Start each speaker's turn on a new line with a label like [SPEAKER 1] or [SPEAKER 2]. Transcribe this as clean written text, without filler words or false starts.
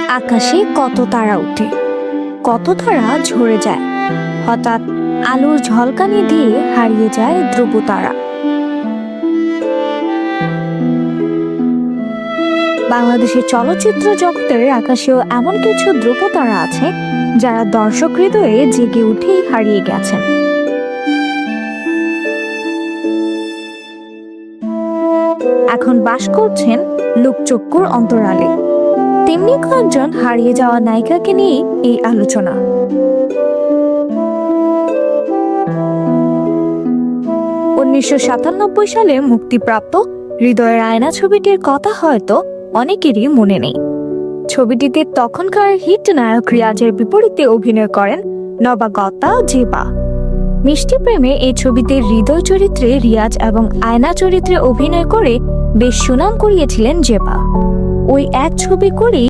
[SPEAKER 1] আকাশে কত তারা ওঠে, কত তারা ঝরে যায়। হঠাৎ আলোর ঝলকানি দিয়ে হারিয়ে যায় ধ্রুব তারা। বাংলাদেশের চলচ্চিত্র জগতের আকাশেও এমন কিছু ধ্রুব তারা আছে যারা দর্শক হৃদয়ে জেগে উঠেই হারিয়ে গেছেন। এখন বাস করছেন লোকচক্ষুর অন্তরালে। তেমনি কয়েকজন হারিয়ে যাওয়া নায়িকাকে নিয়ে এই আলোচনা। 1997 সালে মুক্তিপ্রাপ্ত হৃদয়ের আয়না ছবিটির কথা হয়তো অনেকেরই মনে নেই। ছবিটিতে তখনকার হিট নায়ক রিয়াজের বিপরীতে অভিনয় করেন নবাগতা জেবা। মিষ্টি প্রেমে এই ছবিতে হৃদয় চরিত্রে রিয়াজ এবং আয়না চরিত্রে অভিনয় করে বেশ সুনাম কুড়িয়েছিলেন জেবা। ওই এক ছবি করেই